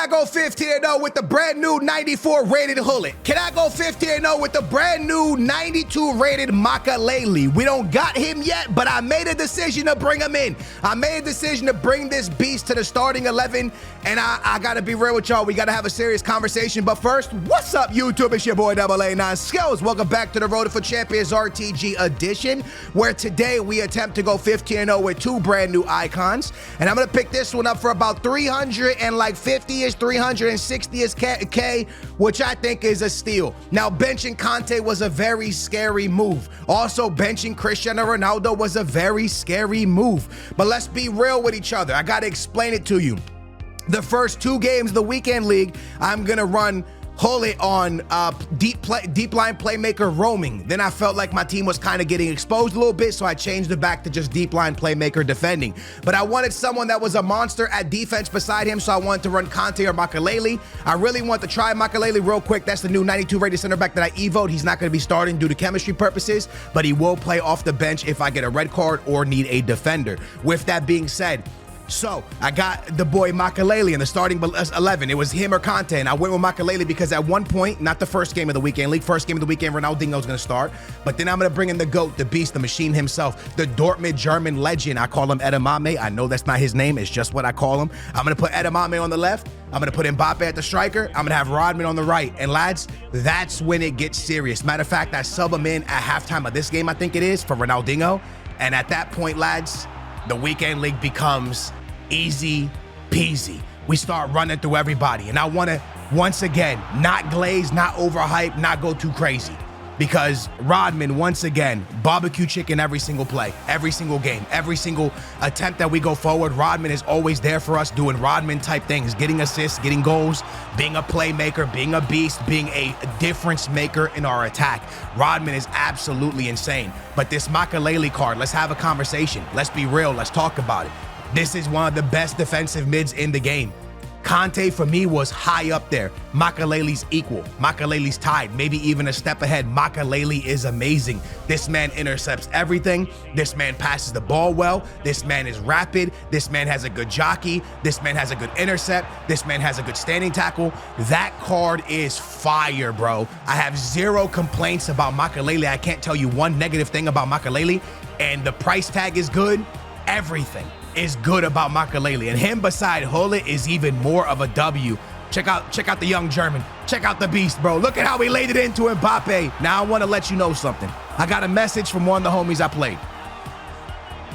I go 15-0 with the brand new 94 rated Gullit? Can I go 15-0 with the brand new 92 rated Makélélé? We don't got him yet, but I made a decision to bring him in. I made a decision to bring this beast to the starting 11, and I gotta be real with y'all. We gotta have a serious conversation. But first, what's up, YouTube? It's your boy AA9 Skills. Welcome back to the Road for Champions RTG edition, where today we attempt to go 15-0 with two brand new icons, and I'm gonna pick this one up for about 350-ish, 360-ish K, which I think is a steal. Now, benching Kanté was a very scary move. Also, benching Cristiano Ronaldo was a very scary move. But let's be real with each other. I gotta explain it to you. The first two games of the weekend league, I'm gonna run Gullit on deep line playmaker roaming. Then I felt like my team was kind of getting exposed a little bit, so I changed it back to just deep line playmaker defending. But I wanted someone that was a monster at defense beside him, so I wanted to run Kanté or Makelele. I really want to try Makelele real quick. That's the new 92 rated center back that I evoed. He's not going to be starting due to chemistry purposes, but he will play off the bench if I get a red card or need a defender. With that being said, so I got the boy Makélélé in the starting 11. It was him or Kanté, and I went with Makélélé because at one point, not the first game of the weekend league, first game of the weekend, Ronaldinho's gonna start, but then I'm gonna bring in the GOAT, the beast, the machine himself, the Dortmund German legend. I call him Adeyemi. I know that's not his name, it's just what I call him. I'm gonna put Adeyemi on the left, I'm gonna put Mbappe at the striker, I'm gonna have Rodman on the right, and lads, that's when it gets serious. Matter of fact, I sub him in at halftime of this game, I think it is, for Ronaldinho, and at that point, lads, the weekend league becomes easy peasy. We start running through everybody, and I want to once again not glaze, not overhype, not go too crazy, because Rodman, once again, barbecue chicken every single play, every single game, every single attempt that we go forward. Rodman is always there for us, doing Rodman type things, getting assists, getting goals, being a playmaker, being a beast, being a difference maker in our attack. Rodman is absolutely insane. But this Makélélé card, let's have a conversation. Let's be real, let's talk about it. This is one of the best defensive mids in the game. Kanté, for me, was high up there. Makelele's equal. Makelele's tied, maybe even a step ahead. Makelele is amazing. This man intercepts everything. This man passes the ball well. This man is rapid. This man has a good jockey. This man has a good intercept. This man has a good standing tackle. That card is fire, bro. I have zero complaints about Makelele. I can't tell you one negative thing about Makelele. And the price tag is good. Everything is good about Makélélé, and him beside Gullit is even more of a W. Check out the young German. Check out the beast, bro. Look at how he laid it into Mbappe. Now I want to let you know something. I got a message from one of the homies I played.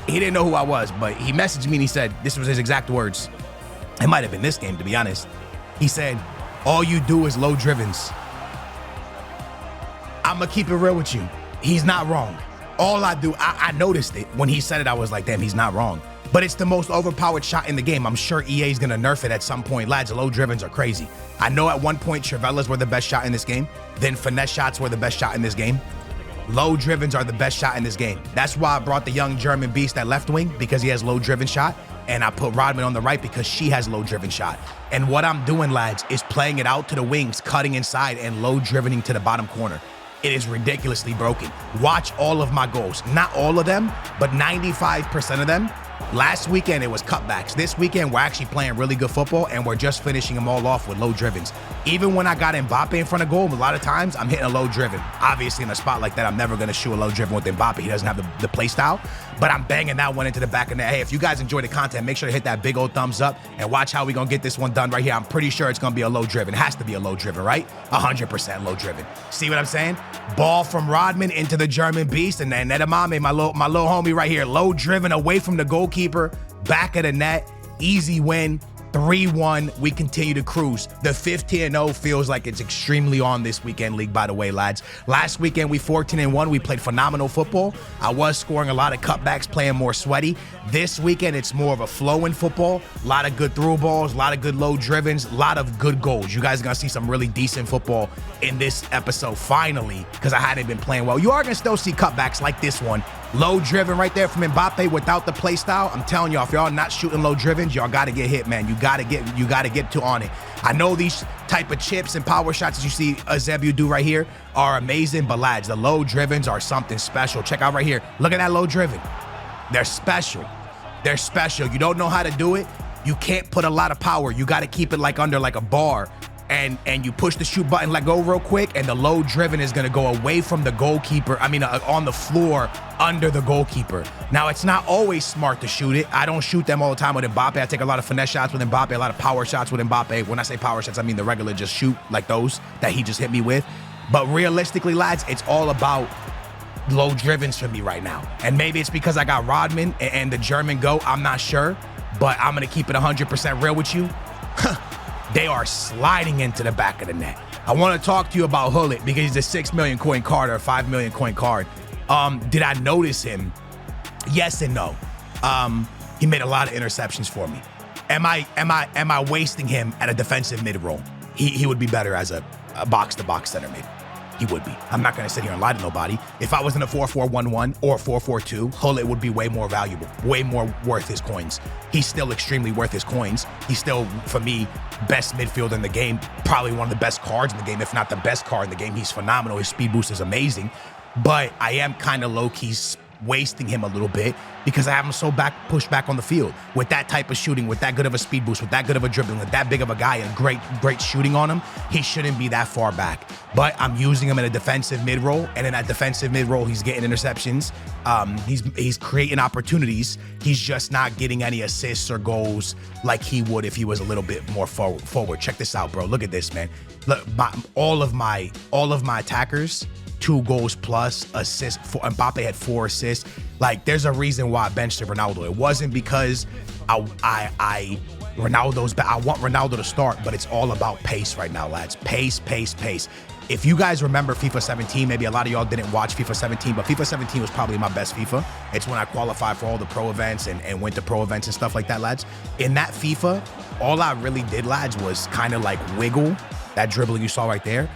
He didn't know who I was, but he messaged me and he said, this was his exact words. It might have been this game, to be honest. He said, all you do is low drivens. I'm gonna keep it real with you. He's not wrong. All I do, I noticed it. When he said it, I was like, damn, he's not wrong. But it's the most overpowered shot in the game. I'm sure EA is gonna nerf it at some point. Lads, low drivens are crazy. I know at one point, Trivelas were the best shot in this game. Then finesse shots were the best shot in this game. Low drivens are the best shot in this game. That's why I brought the young German beast at left wing, because he has low driven shot. And I put Rodman on the right because she has low driven shot. And what I'm doing, lads, is playing it out to the wings, cutting inside and low drivening to the bottom corner. It is ridiculously broken. Watch all of my goals. Not all of them, but 95% of them. Last weekend, it was cutbacks. This weekend, we're actually playing really good football, and we're just finishing them all off with low drivens. Even when I got Mbappe in front of goal, a lot of times, I'm hitting a low driven. Obviously, in a spot like that, I'm never going to shoot a low driven with Mbappe. He doesn't have the play style, but I'm banging that one into the back of the net. Hey, if you guys enjoy the content, make sure to hit that big old thumbs up and watch how we're going to get this one done right here. I'm pretty sure it's going to be a low driven. It has to be a low driven, right? 100% low driven. See what I'm saying? Ball from Rodman into the German beast, and then Adeyemi, my little homie right here, low driven away from the goalkeeper, back of the net, easy win. 3-1, we continue to cruise. The 15-0 feels like it's extremely on this weekend league, by the way, lads. Last weekend, we 14-1. We played phenomenal football. I was scoring a lot of cutbacks, playing more sweaty. This weekend, it's more of a flowing football. A lot of good through balls, a lot of good low drivens, a lot of good goals. You guys are going to see some really decent football in this episode, finally, because I hadn't been playing well. You are going to still see cutbacks like this one. Low driven right there from Mbappe without the play style. I'm telling y'all, if y'all not shooting low drivens, y'all got to get hit, man. You got to get to on it. I know these type of chips and power shots that you see Eusebio do right here are amazing, but lads, the low drivens are something special. Check out right here. Look at that low driven. They're special. They're special. You don't know how to do it, You can't put a lot of power. You got to keep it like under like a bar. And you push the shoot button, let go real quick, and the low driven is going to go away from the goalkeeper. I mean, on the floor under the goalkeeper. Now, it's not always smart to shoot it. I don't shoot them all the time with Mbappe. I take a lot of finesse shots with Mbappe, a lot of power shots with Mbappe. When I say power shots, I mean the regular just shoot like those that he just hit me with. But realistically, lads, it's all about low drivens for me right now. And maybe it's because I got Rodman and the German GOAT. I'm not sure, but I'm going to keep it 100% real with you. They are sliding into the back of the net. I want to talk to you about Gullit because he's a 6 million coin card or a 5 million coin card. Did I notice him? Yes and no. He made a lot of interceptions for me. Am I wasting him at a defensive mid role? He would be better as a box-to-box center mid. He would be. I'm not going to sit here and lie to nobody. If I was in a 4-4-1-1 or 4-4-2, Gullit would be way more valuable, way more worth his coins. He's still extremely worth his coins. He's still, for me, best midfielder in the game, probably one of the best cards in the game, if not the best card in the game. He's phenomenal. His speed boost is amazing. But I am kind of low-key wasting him a little bit because I have him so pushed back on the field. With that type of shooting, with that good of a speed boost, with that good of a dribbling, with that big of a guy and great shooting on him, he shouldn't be that far back. But I'm using him in a defensive mid role, and in that defensive mid role, he's getting interceptions. He's creating opportunities. He's just not getting any assists or goals like he would if he was a little bit more forward. Check this out, bro. Look at this, man. Look, all of my attackers, 2 goals plus assists. Mbappe had 4 assists. Like, there's a reason why I benched Ronaldo. It wasn't because Ronaldo's back. I want Ronaldo to start, but it's all about pace right now, lads. Pace. If you guys remember FIFA 17, maybe a lot of y'all didn't watch FIFA 17, but FIFA 17 was probably my best FIFA. It's when I qualified for all the pro events and went to pro events and stuff like that, lads. In that FIFA, all I really did, lads, was kind of like wiggle, that dribbling you saw right there,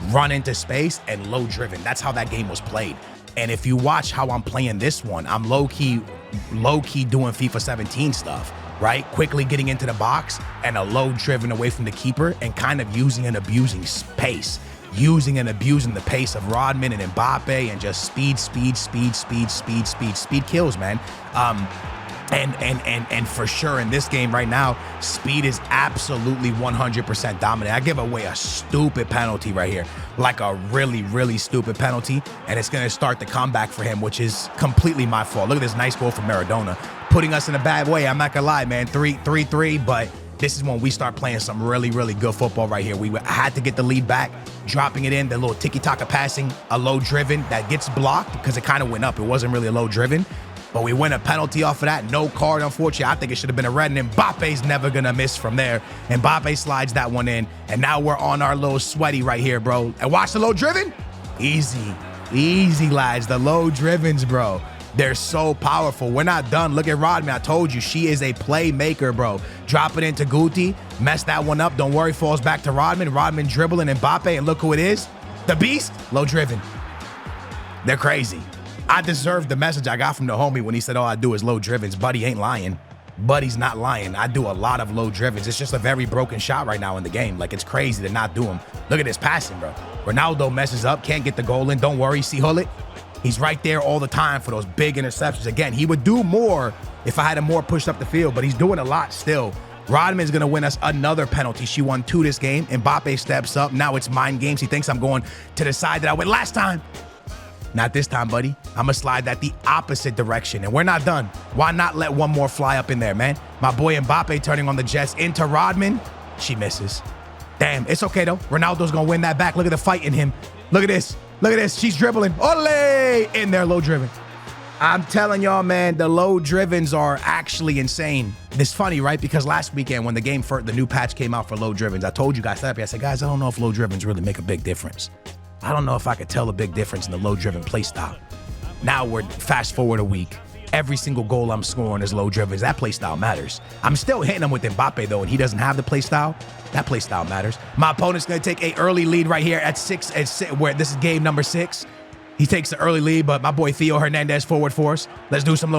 run into space, and low driven. That's how that game was played. And if you watch how I'm playing this one, I'm low-key doing FIFA 17 stuff, right? Quickly getting into the box and a low driven away from the keeper and kind of using and abusing pace. Using and abusing the pace of Rodman and Mbappe and just speed kills, man. And for sure in this game right now, speed is absolutely 100% dominant. I give away a stupid penalty right here, like a really stupid penalty, and it's going to start the comeback for him, which is completely my fault. Look at this nice goal from Maradona, putting us in a bad way. I'm not going to lie, man, 3-3, but this is when we start playing some really good football right here. We had to get the lead back, dropping it in, the little tiki-taka passing, a low driven that gets blocked because it kind of went up. It wasn't really a low driven. But we win a penalty off of that. No card, unfortunately. I think it should have been a red, and Mbappe's never going to miss from there. Mbappe slides that one in, and now we're on our little sweaty right here, bro. And watch the low driven. Easy, lads. The low drivens, bro. They're so powerful. We're not done. Look at Rodman. I told you, she is a playmaker, bro. Drop it into Guti. Mess that one up. Don't worry, falls back to Rodman. Rodman dribbling Mbappe, and look who it is. The beast, low driven. They're crazy. I deserve the message I got from the homie when he said all I do is low drivens. Buddy ain't lying. Buddy's not lying. I do a lot of low drivens. It's just a very broken shot right now in the game. Like, it's crazy to not do them. Look at this passing, bro. Ronaldo messes up, can't get the goal in. Don't worry, see Gullit? He's right there all the time for those big interceptions. Again, he would do more if I had him more pushed up the field, but he's doing a lot still. Rodman's going to win us another penalty. She won 2 this game. Mbappe steps up. Now it's mind games. He thinks I'm going to the side that I went last time. Not this time, buddy. I'm going to slide that the opposite direction, and we're not done. Why not let one more fly up in there, man? My boy Mbappe turning on the Jets into Rodman. She misses. Damn, it's okay, though. Ronaldo's going to win that back. Look at the fight in him. Look at this. Look at this. She's dribbling. Ole! In there, low driven. I'm telling y'all, man, the low drivens are actually insane. It's funny, right? Because last weekend when the new patch came out for low drivens, I told you guys, I said, guys, I don't know if low drivens really make a big difference. I don't know if I could tell a big difference in the low-driven play style. Now we're fast forward a week. Every single goal I'm scoring is low-driven. That play style matters. I'm still hitting him with Mbappe, though, and he doesn't have the play style. That play style matters. My opponent's going to take an early lead right here at 6, where this is game number 6. He takes the early lead, but my boy Theo Hernandez forward for us. Let's do some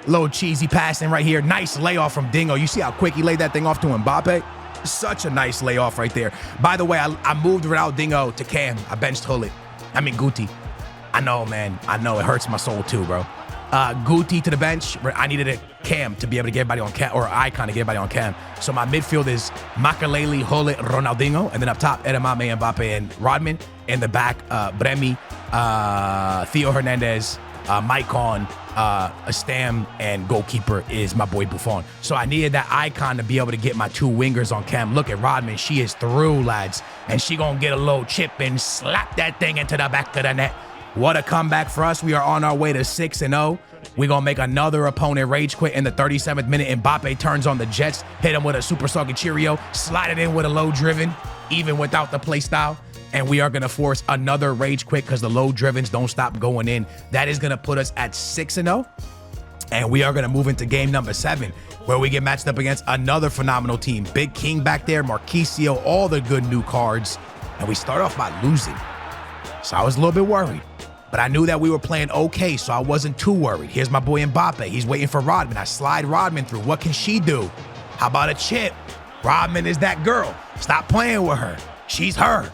low cheesy passing right here. Nice layoff from Dingo. You see how quick he laid that thing off to Mbappe? Such a nice layoff right there. By the way, I moved Ronaldinho to Cam. I benched Guti. I know, man. I know it hurts my soul too, bro. Guti to the bench. I needed a cam to be able to get everybody on cam, or icon to get everybody on cam. So my midfield is Makelele, Gullit, Ronaldinho, and then up top, Adeyemi, Mbappe, and Rodman. In the back, Bremi, Theo Hernandez, Maicon, Stam, and goalkeeper is my boy Buffon. So I needed that icon to be able to get my 2 wingers on cam. Look at Rodman. She is through, lads. And she gonna get a little chip and slap that thing into the back of the net. What a comeback for us. We are on our way to 6-0. We're going to make another opponent rage quit in the 37th minute. Mbappe turns on the Jets, hit him with a super soggy Cheerio, slide it in with a low driven, even without the play style. And we are going to force another rage quit because the low drivens don't stop going in. That is going to put us at 6-0. And we are going to move into game number 7, where we get matched up against another phenomenal team. Big King back there, Marquisio, all the good new cards. And we start off by losing. So I was a little bit worried. But I knew that we were playing okay, so I wasn't too worried. Here's my boy Mbappe. He's waiting for Rodman. I slide Rodman through. What can she do? How about a chip? Rodman is that girl. Stop playing with her. She's her.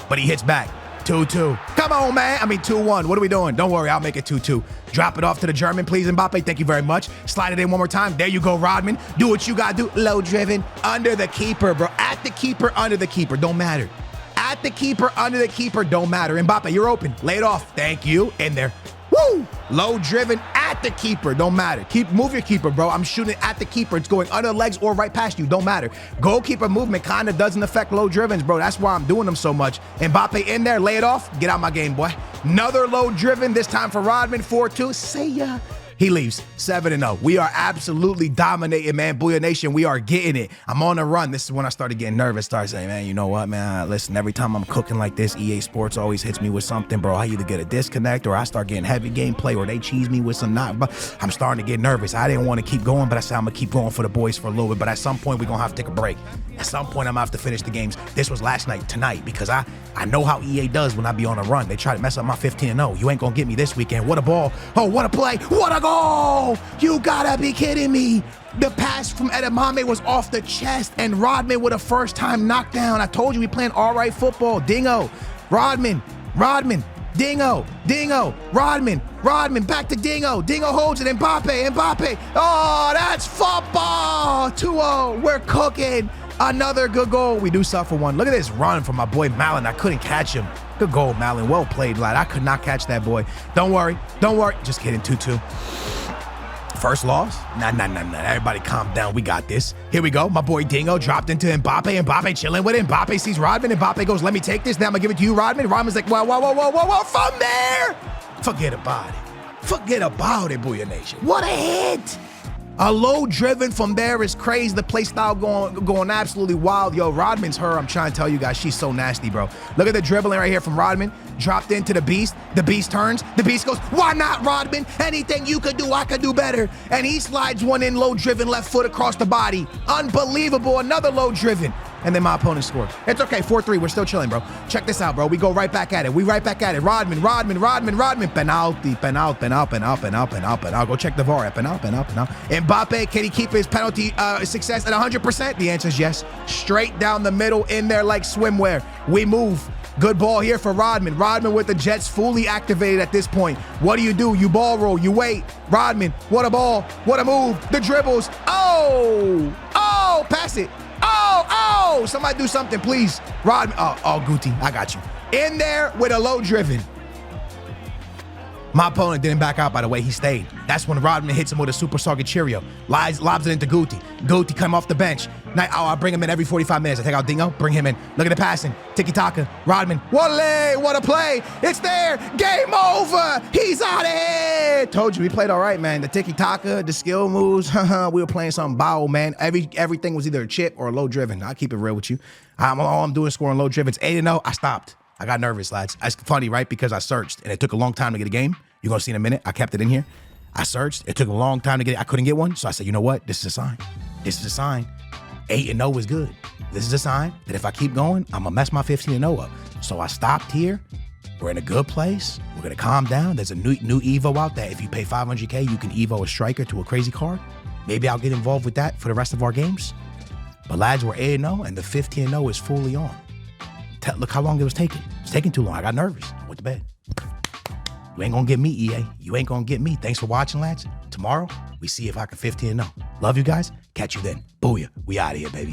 But he hits back. 2-2. Come on, man. I mean, 2-1. What are we doing? Don't worry. I'll make it 2-2. Drop it off to the German, please, Mbappe. Thank you very much. Slide it in one more time. There you go, Rodman. Do what you got to do. Low driven. Under the keeper, bro. At the keeper, under the keeper. Don't matter. At the keeper, under the keeper, don't matter. Mbappe, you're open. Lay it off. Thank you. In there. Woo! Low driven at the keeper. Don't matter. Move your keeper, bro. I'm shooting at the keeper. It's going under the legs or right past you. Don't matter. Goalkeeper movement kind of doesn't affect low drivens, bro. That's why I'm doing them so much. Mbappe in there. Lay it off. Get out my game, boy. Another low driven. This time for Rodman. 4-2. See ya. He leaves 7-0. We are absolutely dominating, man. Booyah Nation, we are getting it. I'm on a run. This is when I started getting nervous. Started saying, man, you know what, man? Listen, every time I'm cooking like this, EA Sports always hits me with something, bro. I either get a disconnect or I start getting heavy gameplay or they cheese me with some knock. But I'm starting to get nervous. I didn't want to keep going, but I said I'm going to keep going for the boys for a little bit. But at some point, we're going to have to take a break. At some point, I'm going to have to finish the games. This was last night, tonight, because I know how EA does when I be on a run. They try to mess up my 15-0. You ain't going to get me this weekend. What a ball. Oh, what a play. What a goal. You gotta be kidding me. The pass from Adeyemi was off the chest and Rodman with a first-time knockdown. I told you we playing all right football. Dingo. Rodman. Dingo. Rodman. Back to Dingo. Dingo holds it. Mbappe. Oh, that's football. 2-0. We're cooking. Another good goal. We do suffer one. Look at this run from my boy Malin. I couldn't catch him. Good goal, Malin. Well played, lad. I could not catch that boy. Don't worry. Just kidding. 2-2. First loss? Nah. Everybody calm down. We got this. Here we go. My boy Dingo dropped into Mbappe. Mbappe chilling with it. Mbappe sees Rodman. Mbappe goes, let me take this. Now I'm going to give it to you, Rodman. Rodman's like, whoa. From there. Forget about it, Booyah Nation. What a hit. A low driven from there is crazy. The play style going absolutely wild. Yo, Rodman's her. I'm trying to tell you guys, she's so nasty, bro. Look at the dribbling right here from Rodman. Dropped into the Beast. The Beast turns. The Beast goes, why not, Rodman? Anything you could do, I could do better. And he slides one in low driven, left foot across the body. Unbelievable. Another low driven. And then my opponent scored. It's okay, 4-3. We're still chilling, bro. Check this out, bro. We go right back at it. Rodman. Penalty. Go check the VAR. Penalty. Mbappe, can he keep his penalty success at 100%? The answer is yes. Straight down the middle in there like swimwear. We move. Good ball here for Rodman. Rodman with the Jets fully activated at this point. What do? You ball roll. You wait. Rodman, what a ball. What a move. The dribbles. Oh, pass it. Oh, somebody do something, please. Rodman, Guti, I got you. In there with a low driven. My opponent didn't back out, by the way. He stayed. That's when Rodman hits him with a super soggy Cheerio. Lobs it into Guti. Guti come off the bench. Now, I bring him in every 45 minutes. I take out Dingo, bring him in. Look at the passing. Tiki-taka. Rodman. What a play. It's there. Game over. He's out of here. Told you, we played all right, man. The tiki-taka, the skill moves. We were playing something bow, man. Everything was either a chip or a low driven. I'll keep it real with you. All I'm doing is scoring low drivens. 8-0, I stopped. I got nervous, lads. It's funny, right? Because I searched, and it took a long time to get a game. You're going to see in a minute. I kept it in here. I searched. It took a long time to get it. I couldn't get one. So I said, you know what? This is a sign. 8-0 is good. This is a sign that if I keep going, I'm going to mess my 15-0 up. So I stopped here. We're in a good place. We're going to calm down. There's a new Evo out there. If you pay $500K, you can Evo a striker to a crazy card. Maybe I'll get involved with that for the rest of our games. But lads, we're 8-0, and the 15-0 is fully on. Look how long it was taking. It's taking too long. I got nervous. I went to bed. You ain't gonna get me, EA. You ain't gonna get me. Thanks for watching, lads. Tomorrow, we see if I can 15-0. Love you guys. Catch you then. Booyah. We out of here, baby.